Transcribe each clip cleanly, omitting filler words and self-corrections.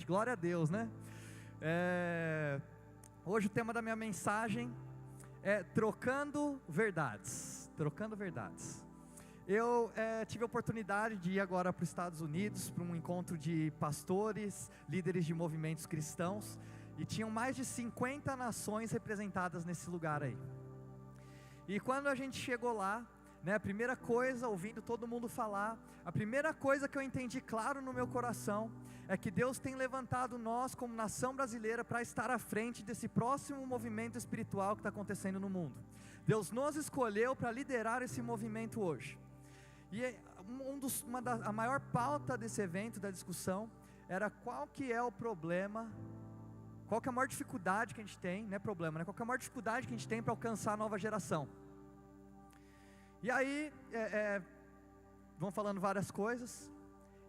gente, glória a Deus, né? Hoje o tema da minha mensagem é trocando verdades. Trocando verdades. Eu tive a oportunidade de ir agora para os Estados Unidos, para um encontro de pastores, líderes de movimentos cristãos, e tinham mais de 50 nações representadas nesse lugar aí. E quando a gente chegou lá, a primeira coisa, ouvindo todo mundo falar, a primeira coisa que eu entendi claro no meu coração, é que Deus tem levantado nós como nação brasileira para estar à frente desse próximo movimento espiritual que está acontecendo no mundo. Deus nos escolheu para liderar esse movimento hoje. E a maior pauta desse evento, da discussão, era qual que é o problema, qual que é a maior dificuldade que a gente tem, não é problema, né? Qual que é a maior dificuldade que a gente tem para alcançar a nova geração. E aí, vão falando várias coisas,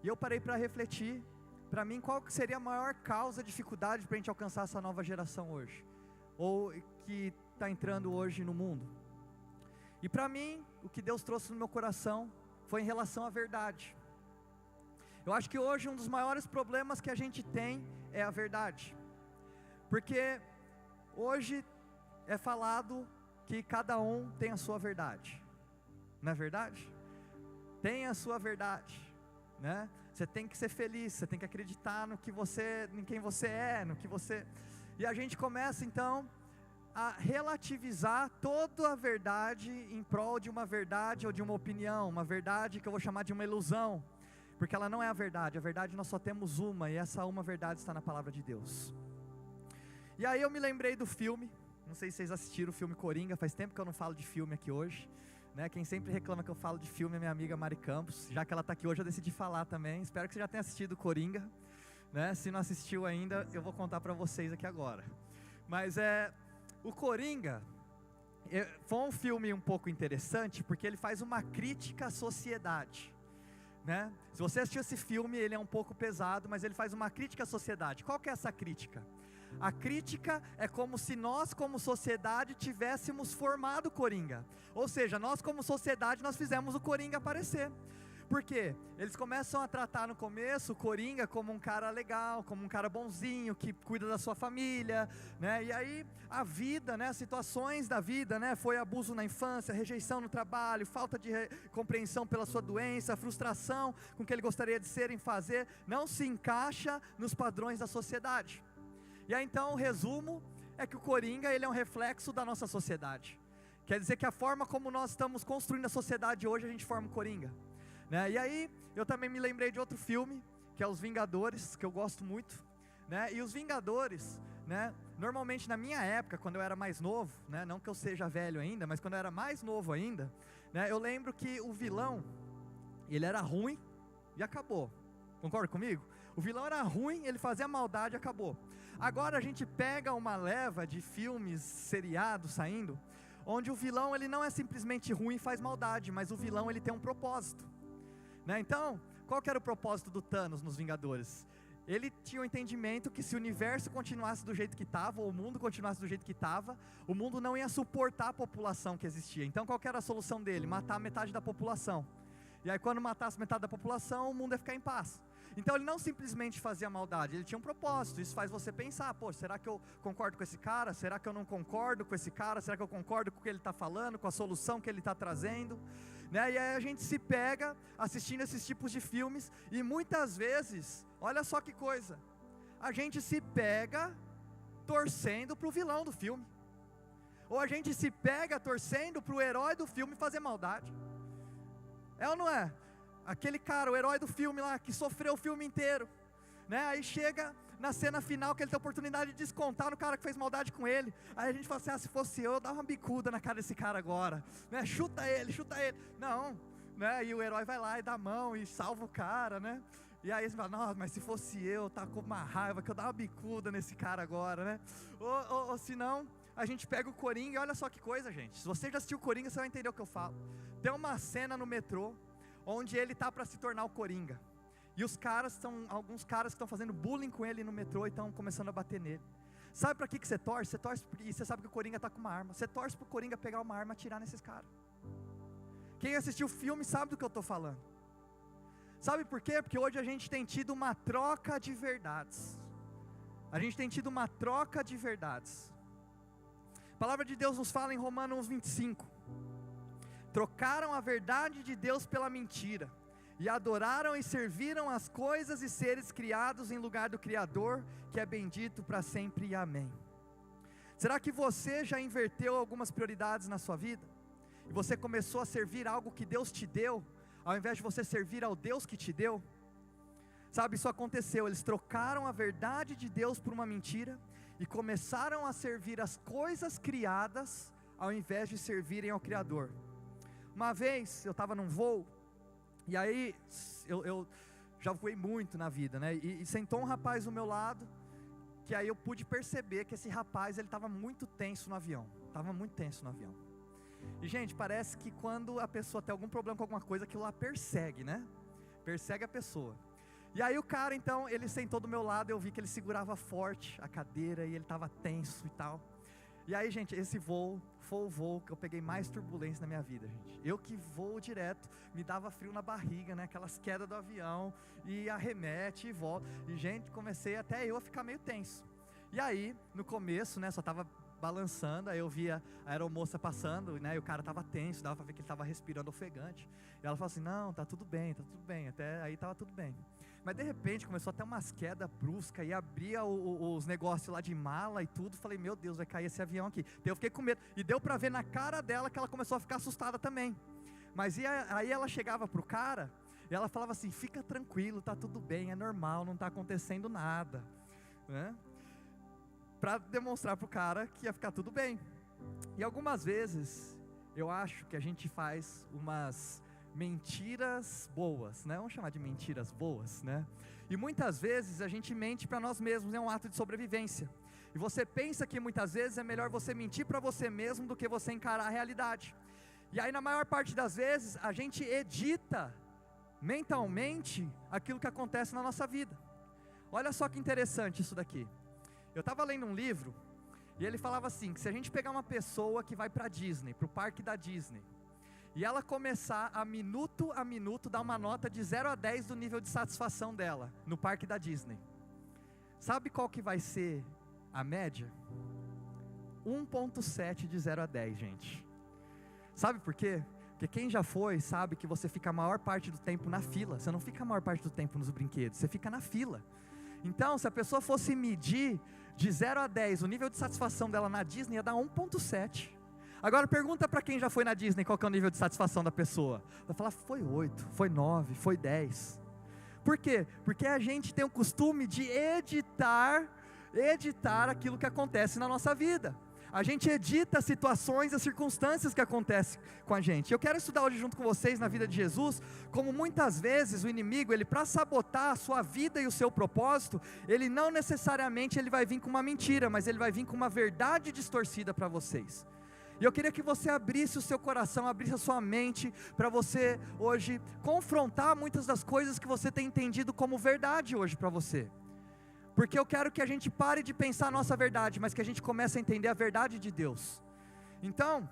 e eu parei para refletir, para mim, qual que seria a maior causa, dificuldade para a gente alcançar essa nova geração hoje, ou que está entrando hoje no mundo. E para mim, o que Deus trouxe no meu coração, foi em relação à verdade. Eu acho que hoje um dos maiores problemas que a gente tem, é a verdade, porque hoje é falado que cada um tem a sua verdade. Não é verdade? Tem a sua verdade, né? Você tem que ser feliz, você tem que acreditar em quem você é, no que você... E a gente começa então a relativizar toda a verdade em prol de uma verdade ou de uma opinião, uma verdade que eu vou chamar de uma ilusão, porque ela não é a verdade nós só temos uma, e essa uma verdade está na palavra de Deus. E aí eu me lembrei do filme, não sei se vocês assistiram o filme Coringa, faz tempo que eu não falo de filme aqui hoje, né? Quem sempre reclama que eu falo de filme é minha amiga Mari Campos, já que ela está aqui hoje eu decidi falar também. Espero que você já tenha assistido Coringa, né? Se não assistiu ainda, eu vou contar para vocês aqui agora. Mas o Coringa foi um filme um pouco interessante, porque ele faz uma crítica à sociedade, né? Se você assistiu esse filme, ele é um pouco pesado, mas ele faz uma crítica à sociedade. Qual que é essa crítica? A crítica é como se nós como sociedade tivéssemos formado o Coringa, ou seja, nós como sociedade nós fizemos o Coringa aparecer. Por quê? Eles começam a tratar no começo o Coringa como um cara legal, como um cara bonzinho, que cuida da sua família, né? E aí a vida, né? As situações da vida, né? Foi abuso na infância, rejeição no trabalho, falta de compreensão pela sua doença, frustração com o que ele gostaria de ser em fazer, não se encaixa nos padrões da sociedade. E aí então o resumo é que o Coringa ele é um reflexo da nossa sociedade. Quer dizer que a forma como nós estamos construindo a sociedade hoje, a gente forma o Coringa, né? E aí eu também me lembrei de outro filme, que é Os Vingadores, que eu gosto muito, né? E Os Vingadores, né? Normalmente na minha época, quando eu era mais novo, né? Não que eu seja velho ainda, mas quando eu era mais novo ainda, né? Eu lembro que o vilão, ele era ruim e acabou. Concorda comigo? O vilão era ruim, ele fazia maldade e acabou. Agora a gente pega uma leva de filmes, seriados saindo, onde o vilão ele não é simplesmente ruim e faz maldade, mas o vilão ele tem um propósito, né? Então, qual que era o propósito do Thanos nos Vingadores? Ele tinha o entendimento que se o universo continuasse do jeito que estava, ou o mundo continuasse do jeito que estava, o mundo não ia suportar a população que existia. Então qual que era a solução dele? Matar metade da população. E aí quando matasse metade da população, o mundo ia ficar em paz. Então ele não simplesmente fazia maldade, ele tinha um propósito. Isso faz você pensar, pô, será que eu concordo com esse cara? Será que eu não concordo com esse cara? Será que eu concordo com o que ele está falando, com a solução que ele está trazendo, né? E aí a gente se pega assistindo esses tipos de filmes, e muitas vezes, olha só que coisa, a gente se pega torcendo para o vilão do filme, ou a gente se pega torcendo para o herói do filme fazer maldade. É ou não é? Aquele cara, o herói do filme lá, que sofreu o filme inteiro, né? Aí chega na cena final, que ele tem a oportunidade de descontar no cara que fez maldade com ele. Aí a gente fala assim, se fosse eu dava uma bicuda na cara desse cara agora, né? Chuta ele. Não, né? E o herói vai lá e dá a mão e salva o cara, né? E aí você fala, nossa, mas se fosse eu, tá com uma raiva, que eu dava uma bicuda nesse cara agora, né? Ou se não, a gente pega o Coringa, e olha só que coisa, gente. Se você já assistiu o Coringa, você vai entender o que eu falo. Tem uma cena no metrô, onde ele está para se tornar o Coringa, e alguns caras que estão fazendo bullying com ele no metrô, e estão começando a bater nele. Sabe para que você torce? Você torce porque você sabe que o Coringa está com uma arma, você torce para o Coringa pegar uma arma e atirar nesses caras. Quem assistiu o filme sabe do que eu estou falando. Sabe por quê? Porque hoje a gente tem tido uma troca de verdades. A gente tem tido uma troca de verdades. A palavra de Deus nos fala em Romanos 25. Trocaram a verdade de Deus pela mentira, e adoraram e serviram as coisas e seres criados em lugar do Criador, que é bendito para sempre. Amém. Será que você já inverteu algumas prioridades na sua vida? E você começou a servir algo que Deus te deu, ao invés de você servir ao Deus que te deu? Sabe, isso aconteceu. Eles trocaram a verdade de Deus por uma mentira, e começaram a servir as coisas criadas, ao invés de servirem ao Criador. Uma vez, eu estava num voo, e aí, eu já voei muito na vida, né, e sentou um rapaz do meu lado, que aí eu pude perceber que esse rapaz, ele estava muito tenso no avião, e gente, parece que quando a pessoa tem algum problema com alguma coisa, aquilo lá persegue, né, persegue a pessoa. E aí o cara então, ele sentou do meu lado, eu vi que ele segurava forte a cadeira, e ele estava tenso e tal. E aí, gente, esse voo foi o voo que eu peguei mais turbulência na minha vida, gente. Eu que voo direto, me dava frio na barriga, né? Aquelas quedas do avião, e arremete e volta. E, gente, comecei até eu a ficar meio tenso. E aí, no começo, né, só estava balançando, aí eu via a aeromoça passando, né, e o cara estava tenso, dava para ver que ele estava respirando ofegante. E ela falou assim, não, tá tudo bem, até aí estava tudo bem. Mas de repente começou até umas quedas bruscas, e abria os negócios lá de mala e tudo. Falei, meu Deus, vai cair esse avião aqui. Daí eu fiquei com medo, e deu para ver na cara dela que ela começou a ficar assustada também. Mas aí ela chegava pro cara, e ela falava assim, fica tranquilo, tá tudo bem, é normal, não está acontecendo nada, né? Para demonstrar pro cara que ia ficar tudo bem. E algumas vezes, eu acho que a gente faz umas mentiras boas, né? Vamos chamar de mentiras boas, né? E muitas vezes a gente mente para nós mesmos, é um ato de sobrevivência. E você pensa que muitas vezes é melhor você mentir para você mesmo do que você encarar a realidade. E aí, na maior parte das vezes, a gente edita mentalmente aquilo que acontece na nossa vida. Olha só que interessante isso daqui. Eu estava lendo um livro, e ele falava assim, que se a gente pegar uma pessoa que vai para Disney, para o parque da Disney, e ela começar a minuto dar uma nota de 0 a 10 do nível de satisfação dela, no parque da Disney, sabe qual que vai ser a média? 1.7 de 0 a 10, gente. Sabe por quê? Porque quem já foi, sabe que você fica a maior parte do tempo na fila. Você não fica a maior parte do tempo nos brinquedos, você fica na fila. Então, se a pessoa fosse medir de 0 a 10 o nível de satisfação dela na Disney, ia dar 1.7. Agora pergunta para quem já foi na Disney qual que é o nível de satisfação da pessoa. Vai falar, foi 8, foi 9, foi 10. Por quê? Porque a gente tem o costume de editar aquilo que acontece na nossa vida. A gente edita as situações, as circunstâncias que acontecem com a gente. Eu quero estudar hoje junto com vocês na vida de Jesus, como muitas vezes o inimigo, ele para sabotar a sua vida e o seu propósito, ele não necessariamente ele vai vir com uma mentira, mas ele vai vir com uma verdade distorcida para vocês. E eu queria que você abrisse o seu coração, abrisse a sua mente, para você hoje confrontar muitas das coisas que você tem entendido como verdade hoje para você. Porque eu quero que a gente pare de pensar a nossa verdade, mas que a gente comece a entender a verdade de Deus. Então,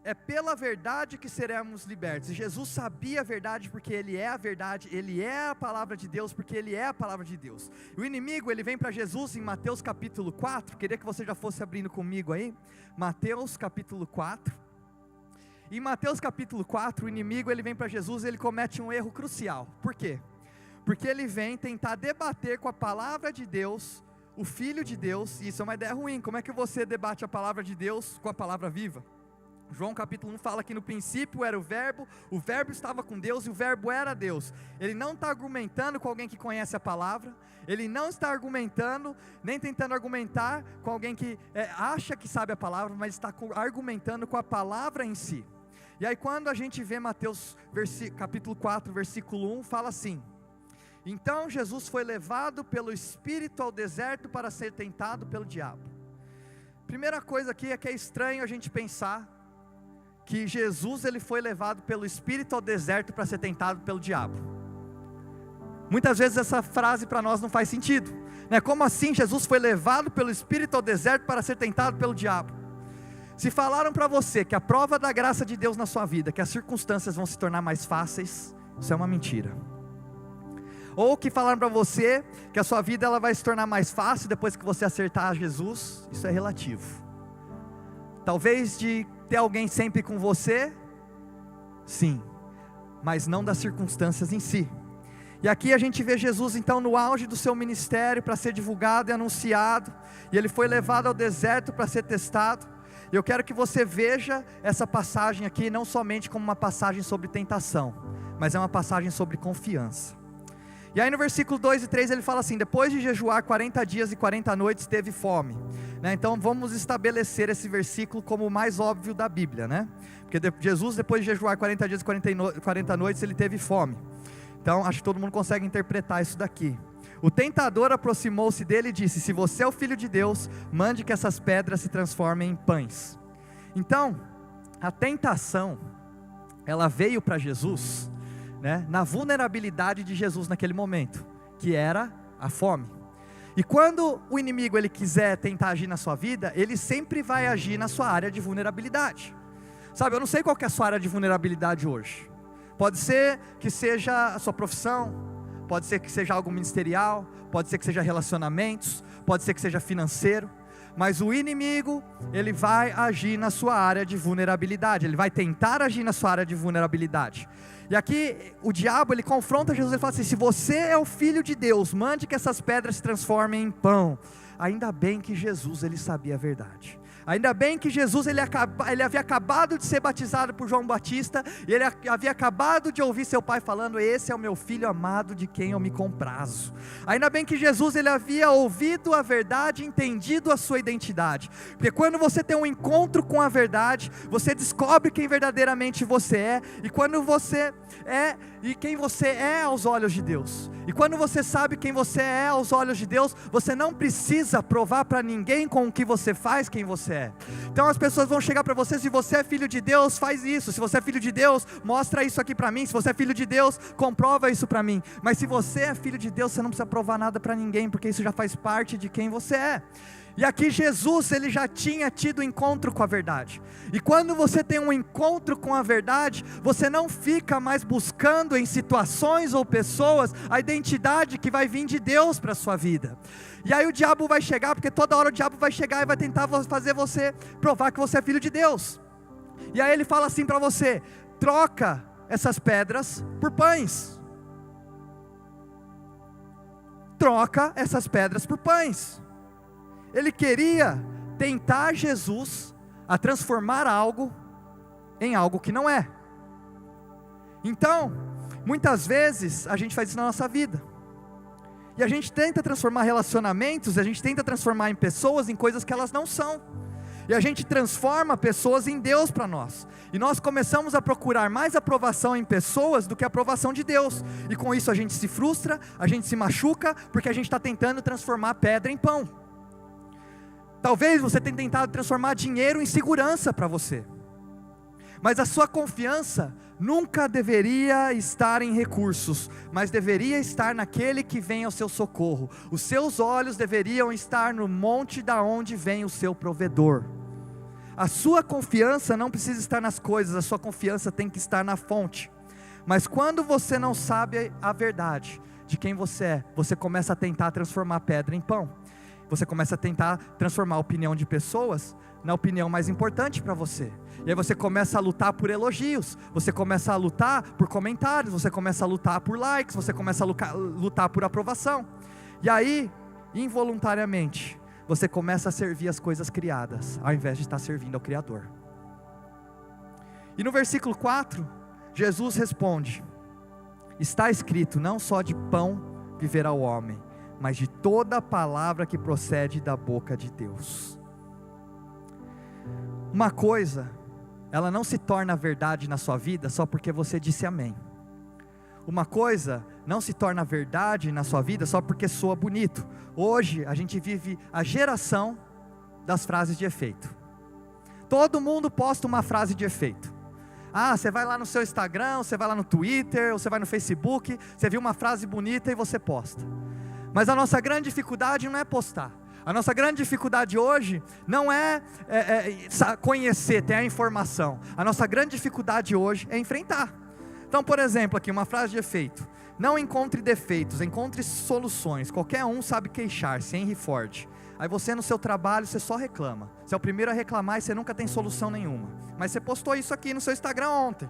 é pela verdade que seremos libertos. E Jesus sabia a verdade porque Ele é a verdade, Ele é a palavra de Deus porque Ele é a palavra de Deus. E o inimigo, ele vem para Jesus em Mateus capítulo 4, queria que você já fosse abrindo comigo aí, Mateus capítulo 4. Em Mateus capítulo 4, o inimigo ele vem para Jesus e ele comete um erro crucial. Por quê? Porque ele vem tentar debater com a palavra de Deus, o Filho de Deus, e isso é uma ideia ruim. Como é que você debate a palavra de Deus com a palavra viva? João capítulo 1 fala que no princípio era o verbo estava com Deus e o verbo era Deus. Ele não está argumentando com alguém que conhece a palavra, ele não está argumentando, nem tentando argumentar com alguém que acha que sabe a palavra, mas está argumentando com a palavra em si. E aí quando a gente vê Mateus capítulo 4, versículo 1, fala assim: então Jesus foi levado pelo Espírito ao deserto para ser tentado pelo diabo. Primeira coisa aqui é que é estranho a gente pensar que Jesus ele foi levado pelo Espírito ao deserto para ser tentado pelo diabo. Muitas vezes essa frase para nós não faz sentido, né? Como assim Jesus foi levado pelo Espírito ao deserto para ser tentado pelo diabo? Se falaram para você que a prova da graça de Deus na sua vida, que as circunstâncias vão se tornar mais fáceis, isso é uma mentira. ou que falaram para você que a sua vida ela vai se tornar mais fácil depois que você acertar Jesus, isso é relativo. Talvez de ter alguém sempre com você, sim, mas não das circunstâncias em si. E aqui a gente vê Jesus então no auge do seu ministério para ser divulgado e anunciado, e ele foi levado ao deserto para ser testado. Eu quero que você veja essa passagem aqui não somente como uma passagem sobre tentação, mas é uma passagem sobre confiança. E aí no versículo 2 e 3 ele fala assim: depois de jejuar 40 dias e 40 noites teve fome, né? Então vamos estabelecer esse versículo como o mais óbvio da Bíblia, né? Porque Jesus, depois de jejuar 40 dias e 40 noites, ele teve fome. Então acho que todo mundo consegue interpretar isso daqui. O tentador aproximou-se dele e disse: se você é o Filho de Deus, mande que essas pedras se transformem em pães. Então a tentação, ela veio para Jesus, né, na vulnerabilidade de Jesus naquele momento, que era a fome. E quando o inimigo ele quiser tentar agir na sua vida, ele sempre vai agir na sua área de vulnerabilidade. Sabe, eu não sei qual que é a sua área de vulnerabilidade hoje. Pode ser que seja a sua profissão, pode ser que seja algo ministerial, pode ser que seja relacionamentos, pode ser que seja financeiro, mas o inimigo, ele vai agir na sua área de vulnerabilidade, ele vai tentar agir na sua área de vulnerabilidade. E aqui o diabo ele confronta Jesus, ele fala assim: se você é o Filho de Deus, mande que essas pedras se transformem em pão. Ainda bem que Jesus ele sabia a verdade. Ainda bem que Jesus ele havia acabado de ser batizado por João Batista, e ele havia acabado de ouvir seu pai falando: esse é o meu filho amado de quem eu me comprazo. Ainda bem que Jesus ele havia ouvido a verdade, entendido a sua identidade, porque quando você tem um encontro com a verdade, você descobre quem verdadeiramente você é, e quando você é, e quem você é aos olhos de Deus. E quando você sabe quem você é aos olhos de Deus, você não precisa provar para ninguém com o que você faz quem você é. Então as pessoas vão chegar para você: se você é filho de Deus, faz isso. Se você é filho de Deus, mostra isso aqui para mim. Se você é filho de Deus, comprova isso para mim. Mas se você é filho de Deus, você não precisa provar nada para ninguém, porque isso já faz parte de quem você é. E aqui Jesus, ele já tinha tido encontro com a verdade. E quando você tem um encontro com a verdade, você não fica mais buscando em situações ou pessoas a identidade que vai vir de Deus para a sua vida. E aí o diabo vai chegar, porque toda hora o diabo vai chegar e vai tentar fazer você provar que você é filho de Deus. E aí ele fala assim para você: troca essas pedras por pães. Troca essas pedras por pães. Ele queria tentar Jesus a transformar algo em algo que não é. Então, muitas vezes a gente faz isso na nossa vida, e a gente tenta transformar relacionamentos, a gente tenta transformar em pessoas em coisas que elas não são, e a gente transforma pessoas em Deus para nós, e nós começamos a procurar mais aprovação em pessoas do que a aprovação de Deus, e com isso a gente se frustra, a gente se machuca, porque a gente está tentando transformar pedra em pão. Talvez você tenha tentado transformar dinheiro em segurança para você, mas a sua confiança nunca deveria estar em recursos, mas deveria estar naquele que vem ao seu socorro. Os seus olhos deveriam estar no monte da onde vem o seu provedor. A sua confiança não precisa estar nas coisas, a sua confiança tem que estar na fonte. Mas quando você não sabe a verdade de quem você é, você começa a tentar transformar pedra em pão. Você começa a tentar transformar a opinião de pessoas na opinião mais importante para você. E aí você começa a lutar por elogios, você começa a lutar por comentários, você começa a lutar por likes, você começa a lutar por aprovação. E aí, involuntariamente, você começa a servir as coisas criadas, ao invés de estar servindo ao Criador. E no versículo 4, Jesus responde: está escrito, não só de pão viverá o homem, mas de toda palavra que procede da boca de Deus. Uma coisa, ela não se torna verdade na sua vida só porque você disse amém. Uma coisa não se torna verdade na sua vida só porque soa bonito. Hoje a gente vive a geração das frases de efeito. Todo mundo posta uma frase de efeito. Ah, você vai lá no seu Instagram, você vai lá no Twitter, você vai no Facebook, você viu uma frase bonita e você posta. Mas a nossa grande dificuldade não é postar. A nossa grande dificuldade hoje não é conhecer, ter a informação. A nossa grande dificuldade hoje é enfrentar. Então, por exemplo, aqui uma frase de efeito: Não encontre defeitos, encontre soluções. Qualquer um sabe queixar-se. Henry Ford. Aí você no seu trabalho, você só reclama. Você é o primeiro a reclamar e você nunca tem solução nenhuma. Mas você postou isso aqui no seu Instagram ontem.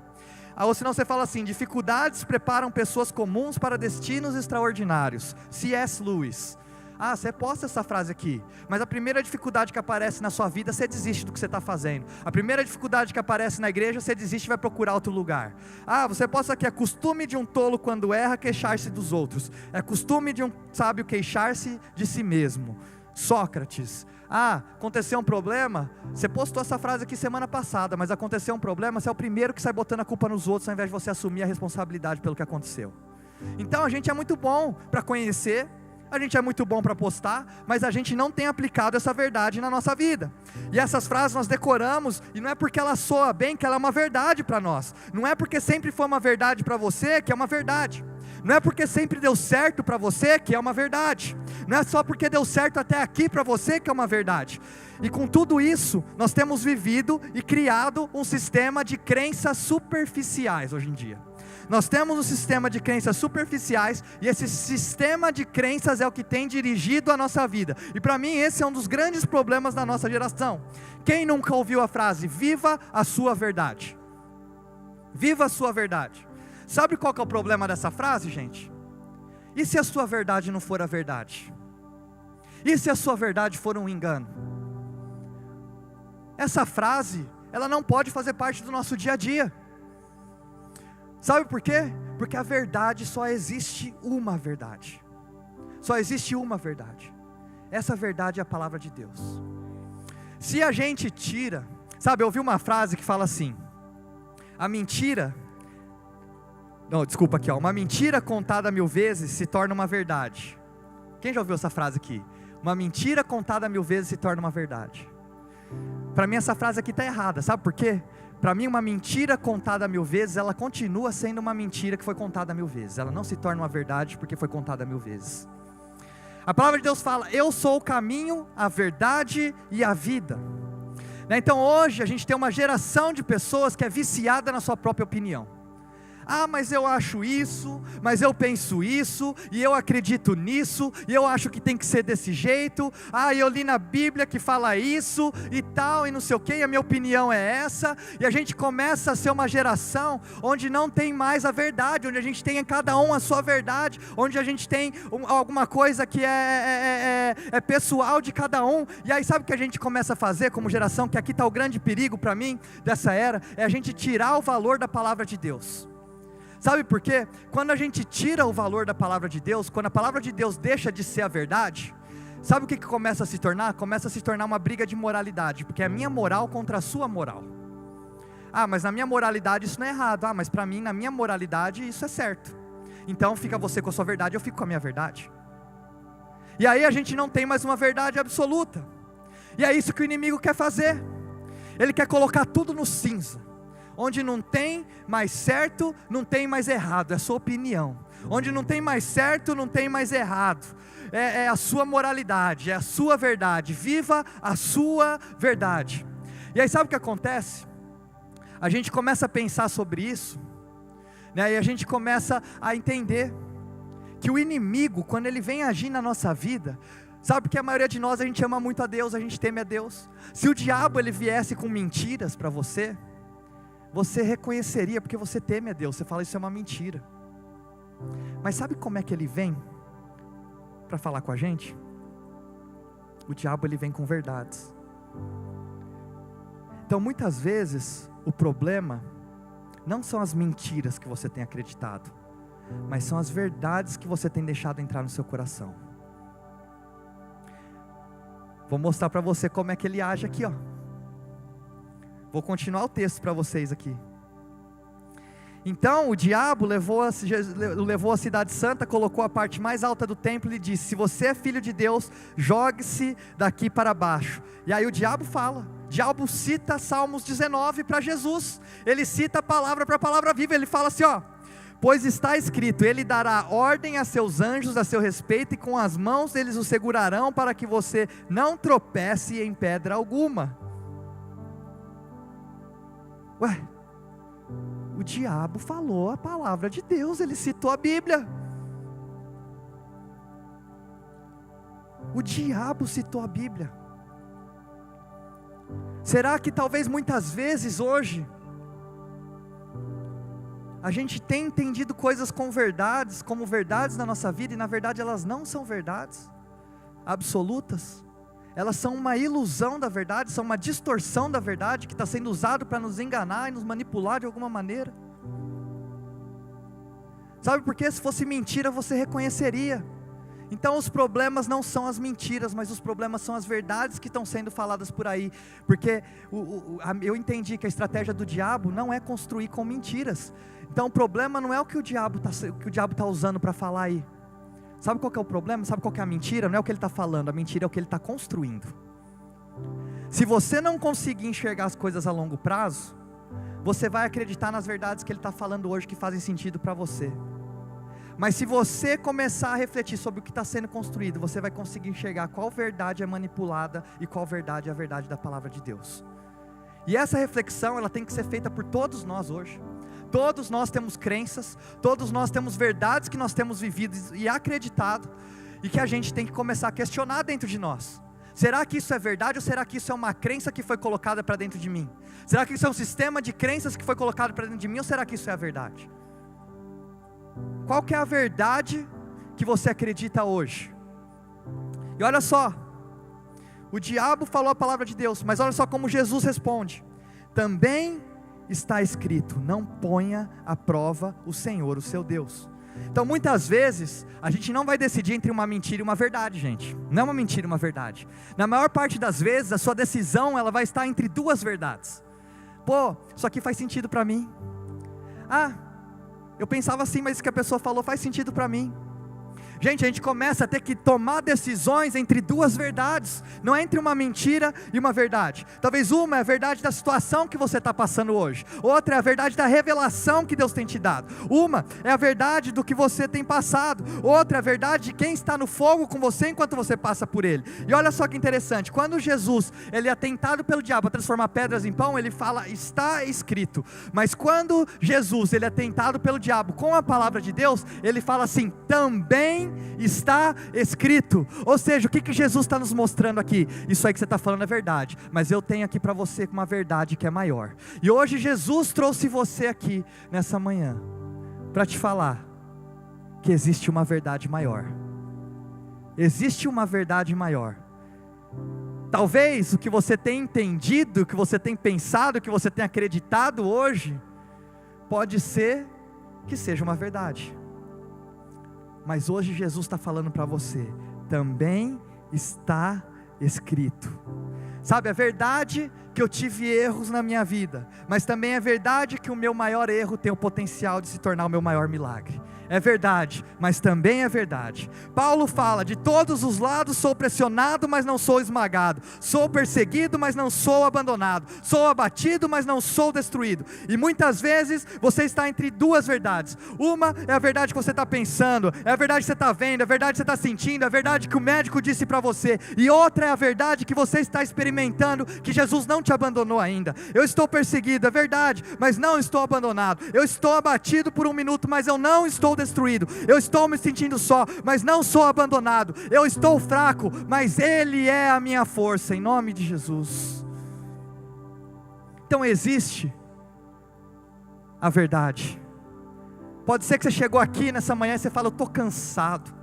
Ou senão você fala assim: dificuldades preparam pessoas comuns para destinos extraordinários. C.S. Lewis. Você posta essa frase aqui, mas a primeira dificuldade que aparece na sua vida, você desiste do que você está fazendo. A primeira dificuldade que aparece na igreja, você desiste e vai procurar outro lugar. Você posta aqui: é costume de um tolo quando erra queixar-se dos outros. É costume de um sábio queixar-se de si mesmo. Sócrates. Aconteceu um problema, você postou essa frase aqui semana passada, mas aconteceu um problema, você é o primeiro que sai botando a culpa nos outros, ao invés de você assumir a responsabilidade pelo que aconteceu. Então a gente é muito bom para conhecer, a gente é muito bom para postar, mas a gente não tem aplicado essa verdade na nossa vida. E essas frases nós decoramos, e não é porque ela soa bem que ela é uma verdade para nós. Não é porque sempre foi uma verdade para você que é uma verdade. Não é porque sempre deu certo para você que é uma verdade. Não é só porque deu certo até aqui para você que é uma verdade. E com tudo isso, nós temos vivido e criado um sistema de crenças superficiais hoje em dia. Nós temos um sistema de crenças superficiais, e esse sistema de crenças é o que tem dirigido a nossa vida. E para mim esse é um dos grandes problemas da nossa geração. Quem nunca ouviu a frase: viva a sua verdade? Viva a sua verdade. Sabe qual que é o problema dessa frase, gente? E se a sua verdade não for a verdade? E se a sua verdade for um engano? Essa frase, ela não pode fazer parte do nosso dia a dia. Sabe por quê? Porque a verdade, só existe uma verdade. Só existe uma verdade. Essa verdade é a palavra de Deus. Se a gente tira, sabe, eu ouvi uma frase que fala assim: uma mentira contada 1000 vezes se torna uma verdade. Quem já ouviu essa frase aqui? Uma mentira contada 1000 vezes se torna uma verdade. Para mim essa frase aqui está errada, sabe por quê? Para mim uma mentira contada 1000 vezes, ela continua sendo uma mentira que foi contada 1000 vezes. Ela não se torna uma verdade porque foi contada 1000 vezes. A palavra de Deus fala: eu sou o caminho, a verdade e a vida. Então hoje a gente tem uma geração de pessoas que é viciada na sua própria opinião. Mas eu acho isso, mas eu penso isso, e eu acredito nisso, e eu acho que tem que ser desse jeito. Eu li na Bíblia que fala isso, e tal, e não sei o que, e a minha opinião é essa. E a gente começa a ser uma geração onde não tem mais a verdade, onde a gente tem cada um a sua verdade, onde a gente tem alguma coisa que é pessoal de cada um. E aí sabe o que a gente começa a fazer como geração, que aqui está o grande perigo para mim, dessa era, é a gente tirar o valor da palavra de Deus. Sabe por quê? Quando a gente tira o valor da palavra de Deus, quando a palavra de Deus deixa de ser a verdade, sabe o que começa a se tornar? Começa a se tornar uma briga de moralidade, porque é a minha moral contra a sua moral. Mas na minha moralidade isso não é errado. Mas para mim, na minha moralidade, isso é certo. Então fica você com a sua verdade, eu fico com a minha verdade. E aí a gente não tem mais uma verdade absoluta. E é isso que o inimigo quer fazer. Ele quer colocar tudo no cinza. Onde não tem mais certo, não tem mais errado, é a sua opinião. Onde não tem mais certo, não tem mais errado, é a sua moralidade, é a sua verdade. Viva a sua verdade. E aí sabe o que acontece? A gente começa a pensar sobre isso, e a gente começa a entender que o inimigo, quando ele vem agir na nossa vida, sabe, porque a maioria de nós, a gente ama muito a Deus, a gente teme a Deus. Se o diabo ele viesse com mentiras para você reconheceria, porque você teme a Deus. Você fala: isso é uma mentira. Mas sabe como é que ele vem para falar com a gente? O diabo ele vem com verdades. Então muitas vezes o problema não são as mentiras que você tem acreditado, mas são as verdades que você tem deixado entrar no seu coração. Vou mostrar para você como é que ele age aqui, Vou continuar o texto para vocês aqui. Então o diabo levou a cidade santa, colocou a parte mais alta do templo e disse: se você é filho de Deus, jogue-se daqui para baixo. E aí o diabo cita Salmos 19 para Jesus. Ele cita a palavra para a palavra viva. Ele fala assim: pois está escrito, ele dará ordem a seus anjos a seu respeito, e com as mãos eles o segurarão, para que você não tropece em pedra alguma. O diabo falou a palavra de Deus, ele citou a Bíblia. O diabo citou a Bíblia. Será que talvez muitas vezes hoje a gente tem entendido coisas como verdades na nossa vida, e na verdade elas não são verdades absolutas? Elas são uma ilusão da verdade, são uma distorção da verdade que está sendo usado para nos enganar e nos manipular de alguma maneira. Sabe por quê? Se fosse mentira você reconheceria. Então os problemas não são as mentiras, mas os problemas são as verdades que estão sendo faladas por aí. Porque eu entendi que a estratégia do diabo não é construir com mentiras. Então o problema não é o que o diabo está usando para falar aí. Sabe qual que é o problema? Sabe qual que é a mentira? Não é o que ele está falando, a mentira é o que ele está construindo. Se você não conseguir enxergar as coisas a longo prazo, você vai acreditar nas verdades que ele está falando hoje, que fazem sentido para você. Mas se você começar a refletir sobre o que está sendo construído, você vai conseguir enxergar qual verdade é manipulada e qual verdade é a verdade da palavra de Deus. E essa reflexão, ela tem que ser feita por todos nós hoje. Todos nós temos crenças, todos nós temos verdades que nós temos vivido e acreditado, e que a gente tem que começar a questionar dentro de nós. Será que isso é verdade, ou será que isso é uma crença que foi colocada para dentro de mim? Será que isso é um sistema de crenças que foi colocado para dentro de mim, ou será que isso é a verdade? Qual que é a verdade que você acredita hoje? E olha só, o diabo falou a palavra de Deus, mas olha só como Jesus responde: também está escrito, não ponha à prova o Senhor, o seu Deus. Então muitas vezes, a gente não vai decidir entre uma mentira e uma verdade, gente. Não é uma mentira e uma verdade. Na maior parte das vezes, a sua decisão, ela vai estar entre duas verdades. Pô, isso aqui faz sentido para mim. Eu pensava assim, mas isso que a pessoa falou faz sentido para mim. Gente, a gente começa a ter que tomar decisões entre duas verdades, não é entre uma mentira e uma verdade. Talvez uma é a verdade da situação que você está passando hoje, outra é a verdade da revelação que Deus tem te dado. Uma é a verdade do que você tem passado, outra é a verdade de quem está no fogo com você enquanto você passa por ele. E olha só que interessante, quando Jesus ele é tentado pelo diabo a transformar pedras em pão, ele fala, está escrito. Mas quando Jesus ele é tentado pelo diabo com a palavra de Deus, ele fala assim, também está escrito. Ou seja, o que Jesus está nos mostrando aqui? Isso aí que você está falando é verdade, mas eu tenho aqui para você uma verdade que é maior. E hoje Jesus trouxe você aqui nessa manhã para te falar que existe uma verdade maior. Existe uma verdade maior. Talvez o que você tem entendido, o que você tem pensado, o que você tem acreditado hoje, pode ser que seja uma verdade. Mas hoje Jesus está falando para você, também está escrito. Sabe, é verdade que eu tive erros na minha vida, mas também é verdade que o meu maior erro tem o potencial de se tornar o meu maior milagre. É verdade, mas também é verdade. Paulo fala, de todos os lados sou pressionado, mas não sou esmagado. Sou perseguido, mas não sou abandonado. Sou abatido, mas não sou destruído. E muitas vezes você está entre duas verdades. Uma é a verdade que você está pensando, é a verdade que você está vendo, é a verdade que você está sentindo, é a verdade que o médico disse para você. E outra é a verdade que você está experimentando, que Jesus não te abandonou ainda. Eu estou perseguido, é verdade, mas não estou abandonado. Eu estou abatido por um minuto, mas eu não estou destruído. Eu estou me sentindo só, mas não sou abandonado. Eu estou fraco, mas Ele é a minha força, em nome de Jesus. Então existe a verdade. Pode ser que você chegou aqui nessa manhã e você fala, eu estou cansado.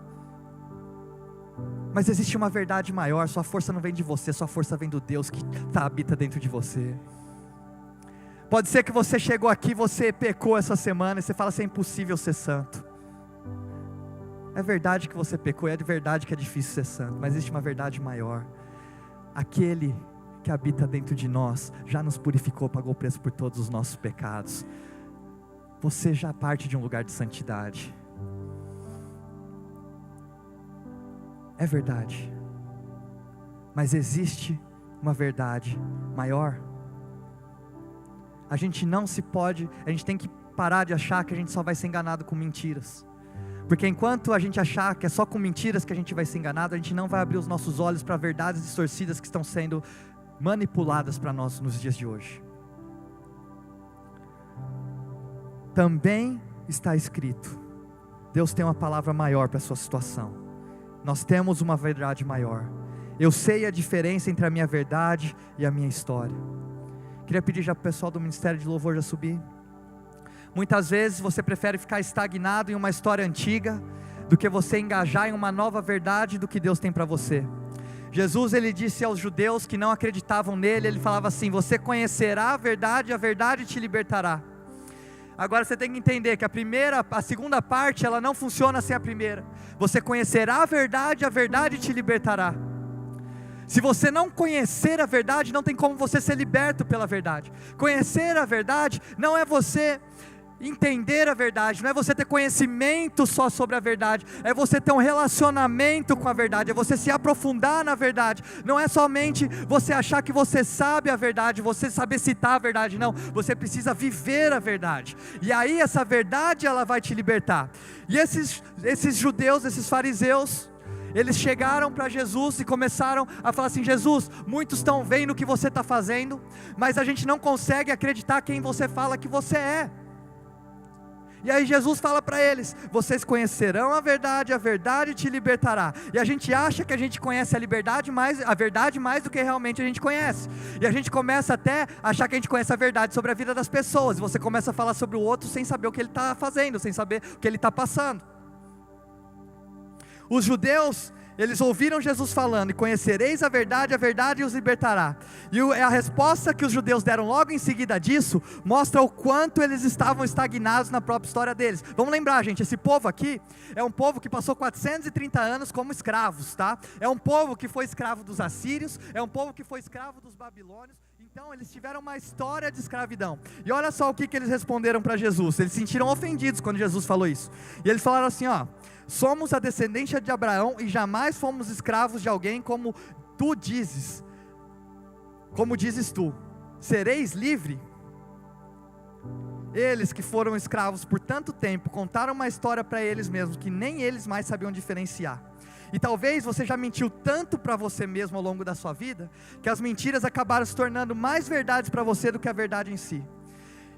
Mas existe uma verdade maior, sua força não vem de você, sua força vem do Deus que habita dentro de você. Pode ser que você chegou aqui, você pecou essa semana, e você fala assim, é impossível ser santo. É verdade que você pecou, é de verdade que é difícil ser santo, mas existe uma verdade maior. Aquele que habita dentro de nós, já nos purificou, pagou o preço por todos os nossos pecados. Você já parte de um lugar de santidade. É verdade, mas existe uma verdade maior. A gente tem que parar de achar que a gente só vai ser enganado com mentiras. Porque enquanto a gente achar que é só com mentiras que a gente vai ser enganado, a gente não vai abrir os nossos olhos para verdades distorcidas que estão sendo manipuladas para nós nos dias de hoje. Também está escrito. Deus tem uma palavra maior para a sua situação. nós temos uma verdade maior. Eu sei a diferença entre a minha verdade e a minha história. Queria pedir já para o pessoal do Ministério de Louvor já subir. Muitas vezes você prefere ficar estagnado em uma história antiga do que você engajar em uma nova verdade do que Deus tem para você. Jesus, ele disse aos judeus que não acreditavam nele, ele falava assim: você conhecerá a verdade te libertará. Agora você tem que entender que a segunda parte, ela não funciona sem a primeira. Você conhecerá a verdade te libertará. Se você não conhecer a verdade, não tem como você ser liberto pela verdade. Conhecer a verdade não é você entender a verdade, não é você ter conhecimento só sobre a verdade, é você ter um relacionamento com a verdade, é você se aprofundar na verdade. Não é somente você achar que você sabe a verdade, você saber citar a verdade, não, você precisa viver a verdade, e aí essa verdade ela vai te libertar. E esses judeus, esses fariseus, eles chegaram para Jesus e começaram a falar assim: Jesus, muitos estão vendo o que você está fazendo, mas a gente não consegue acreditar quem você fala que você é. E aí Jesus fala para eles: vocês conhecerão a verdade te libertará. E a gente acha que a gente conhece a verdade mais do que realmente a gente conhece. E a gente começa até a achar que a gente conhece a verdade sobre a vida das pessoas. E você começa a falar sobre o outro sem saber o que ele está fazendo, sem saber o que ele está passando. Os judeus, eles ouviram Jesus falando: e conhecereis a verdade os libertará. E a resposta que os judeus deram logo em seguida disso, mostra o quanto eles estavam estagnados na própria história deles. Vamos lembrar, gente, esse povo aqui, é um povo que passou 430 anos como escravos, tá? É um povo que foi escravo dos assírios, é um povo que foi escravo dos babilônios. Então eles tiveram uma história de escravidão. E olha só o que eles responderam para Jesus. Eles se sentiram ofendidos quando Jesus falou isso. E eles falaram assim: ó, somos a descendência de Abraão e jamais fomos escravos de alguém como tu dizes. Como dizes tu, sereis livre? Eles que foram escravos por tanto tempo contaram uma história para eles mesmos que nem eles mais sabiam diferenciar. E talvez você já mentiu tanto para você mesmo ao longo da sua vida, que as mentiras acabaram se tornando mais verdades para você do que a verdade em si.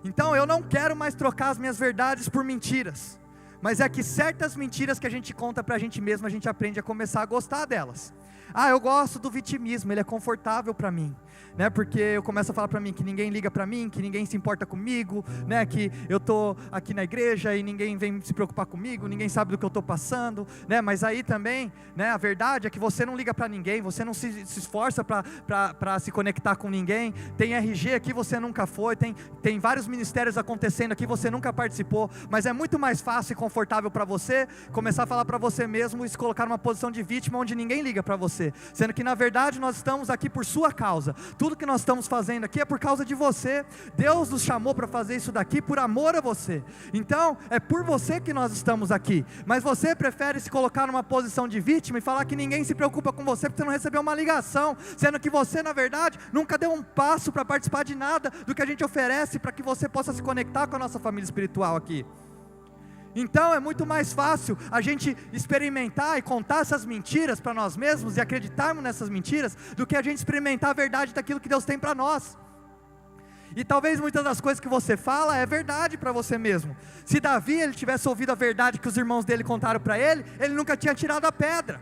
Então eu não quero mais trocar as minhas verdades por mentiras, mas é que certas mentiras que a gente conta para a gente mesmo, a gente aprende a começar a gostar delas. Ah, eu gosto do vitimismo, ele é confortável para mim, né? Porque eu começo a falar para mim que ninguém liga para mim, que ninguém se importa comigo, né? Que eu estou aqui na igreja e ninguém vem se preocupar comigo, ninguém sabe do que eu estou passando, né? Mas aí também, né? A verdade é que você não liga para ninguém, você não se esforça para se conectar com ninguém. Tem RG aqui, você nunca foi, tem vários ministérios acontecendo aqui, você nunca participou, mas é muito mais fácil e confortável para você começar a falar para você mesmo e se colocar numa posição de vítima onde ninguém liga para você, sendo que na verdade nós estamos aqui por sua causa. Tudo que nós estamos fazendo aqui é por causa de você. Deus nos chamou para fazer isso daqui por amor a você. Então é por você que nós estamos aqui, mas você prefere se colocar numa posição de vítima e falar que ninguém se preocupa com você porque você não recebeu uma ligação, sendo que você na verdade nunca deu um passo para participar de nada do que a gente oferece para que você possa se conectar com a nossa família espiritual aqui. Então é muito mais fácil a gente experimentar e contar essas mentiras para nós mesmos e acreditarmos nessas mentiras, do que a gente experimentar a verdade daquilo que Deus tem para nós. E talvez muitas das coisas que você fala é verdade para você mesmo. Se Davi ele tivesse ouvido a verdade que os irmãos dele contaram para ele, ele nunca tinha tirado a pedra.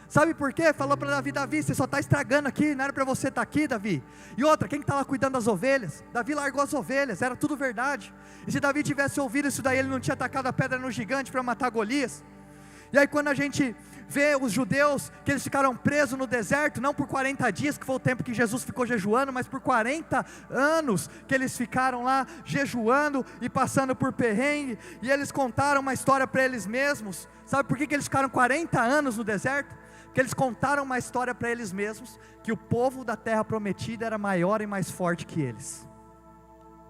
Sabe por quê? Falou para Davi: Davi, você só está estragando aqui, não era para você estar aqui, Davi. E outra, quem está lá cuidando das ovelhas? Davi largou as ovelhas, era tudo verdade. E se Davi tivesse ouvido isso daí, ele não tinha atacado a pedra no gigante para matar Golias. E aí quando a gente vê os judeus, que eles ficaram presos no deserto, não por 40 dias, que foi o tempo que Jesus ficou jejuando, mas por 40 anos, que eles ficaram lá jejuando e passando por perrengue, e eles contaram uma história para eles mesmos. Sabe por que eles ficaram 40 anos no deserto? Que eles contaram uma história para eles mesmos, que o povo da terra prometida era maior e mais forte que eles.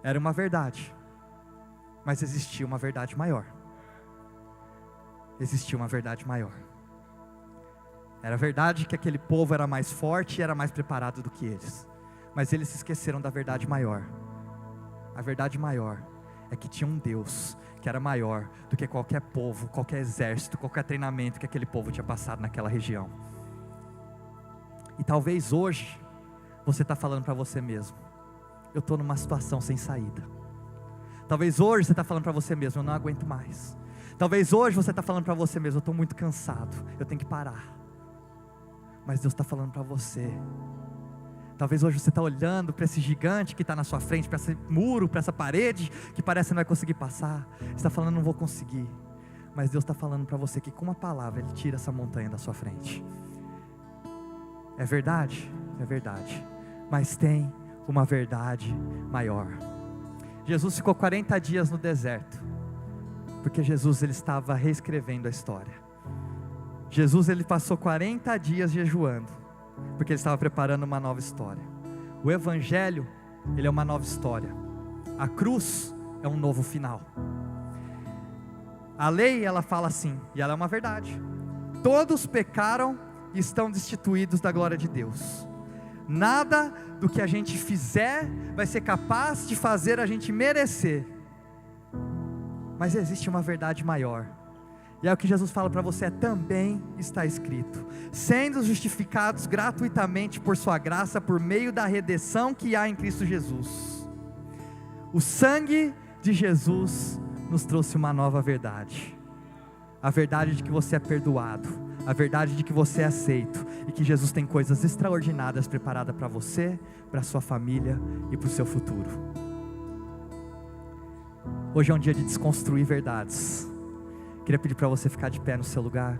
Era uma verdade, mas existia uma verdade maior. Existia uma verdade maior. Era verdade que aquele povo era mais forte e era mais preparado do que eles, mas eles se esqueceram da verdade maior. A verdade maior é que tinha um Deus que era maior do que qualquer povo, qualquer exército, qualquer treinamento que aquele povo tinha passado naquela região. E talvez hoje você está falando para você mesmo: eu estou numa situação sem saída. Talvez hoje você está falando para você mesmo: eu não aguento mais. Talvez hoje você está falando para você mesmo: eu estou muito cansado, eu tenho que parar. Mas Deus está falando para você. Talvez hoje você está olhando para esse gigante que está na sua frente, para esse muro, para essa parede que parece que não vai conseguir passar. Você está falando: não vou conseguir. Mas Deus está falando para você que com uma palavra Ele tira essa montanha da sua frente. É verdade? É verdade. Mas tem uma verdade maior. Jesus ficou 40 dias no deserto, porque Jesus ele estava reescrevendo a história. Jesus ele passou 40 dias jejuando, porque ele estava preparando uma nova história. O Evangelho, ele é uma nova história. A cruz é um novo final. A lei, ela fala assim, e ela é uma verdade: todos pecaram e estão destituídos da glória de Deus. Nada do que a gente fizer vai ser capaz de fazer a gente merecer. Mas existe uma verdade maior. E é o que Jesus fala para você: também está escrito: sendo justificados gratuitamente por sua graça, por meio da redenção que há em Cristo Jesus. O sangue de Jesus nos trouxe uma nova verdade. A verdade de que você é perdoado, a verdade de que você é aceito, e que Jesus tem coisas extraordinárias preparadas para você, para a sua família e para o seu futuro. Hoje é um dia de desconstruir verdades. Queria pedir para você ficar de pé no seu lugar.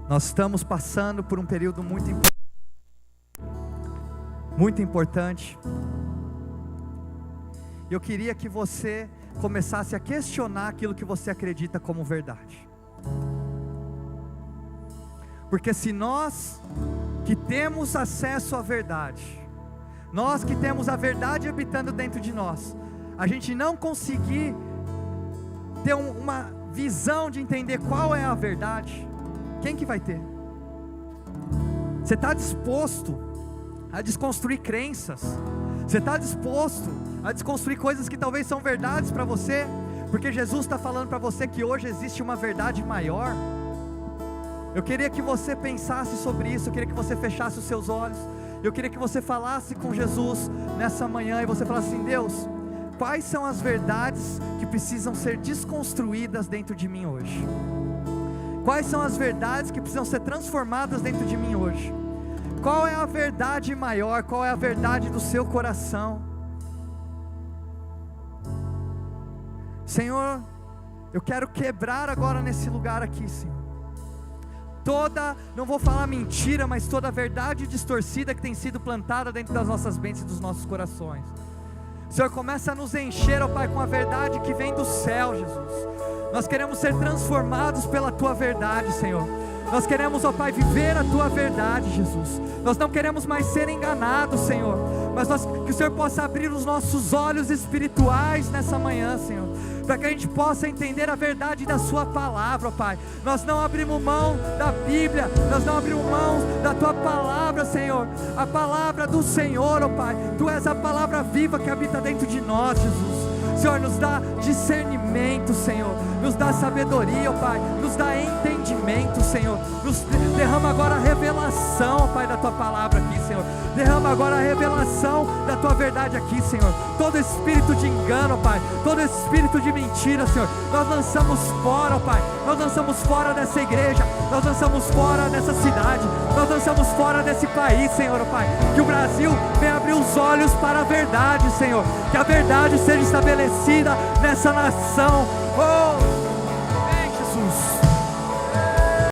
Nós estamos passando por um período muito importante. Eu queria que você começasse a questionar aquilo que você acredita como verdade. Porque se nós que temos acesso à verdade, nós que temos a verdade habitando dentro de nós, a gente não conseguir ter uma visão de entender qual é a verdade, quem que vai ter? Você está disposto a desconstruir crenças? Você está disposto a desconstruir coisas que talvez são verdades para você? Porque Jesus está falando para você que hoje existe uma verdade maior. Eu queria que você pensasse sobre isso. Eu queria que você fechasse os seus olhos. Eu queria que você falasse com Jesus nessa manhã, e você falasse assim: Deus, quais são as verdades que precisam ser desconstruídas dentro de mim hoje? Quais são as verdades que precisam ser transformadas dentro de mim hoje? Qual é a verdade maior? Qual é a verdade do seu coração? Senhor, eu quero quebrar agora nesse lugar aqui, Senhor, não vou falar mentira, mas toda a verdade distorcida que tem sido plantada dentro das nossas mentes e dos nossos corações. Senhor, começa a nos encher, ó Pai, com a verdade que vem do céu, Jesus. Nós queremos ser transformados pela Tua verdade, Senhor. Nós queremos, ó Pai, viver a Tua verdade, Jesus. Nós não queremos mais ser enganados, Senhor, mas que o Senhor possa abrir os nossos olhos espirituais nessa manhã, Senhor, para que a gente possa entender a verdade da Sua palavra, ó Pai. Nós não abrimos mão da Bíblia, nós não abrimos mão da Tua palavra, Senhor. A palavra do Senhor, ó Pai, Tu és a palavra viva que habita dentro de nós, Jesus. Senhor, nos dá discernimento, Senhor, nos dá sabedoria, ó Pai, nos dá entendimento, Senhor, nos derrama agora a revelação, ó Pai, da Tua palavra aqui, Senhor. Derrama agora a revelação da Tua verdade aqui, Senhor. Todo espírito de engano, ó Pai, todo espírito de mentira, Senhor, nós lançamos fora, ó Pai. Nós lançamos fora dessa igreja, nós lançamos fora dessa cidade, nós lançamos fora desse país, Senhor, ó Pai. Que o Brasil venha abrir os olhos para a verdade, Senhor. Que a verdade seja estabelecida nessa nação. Oh!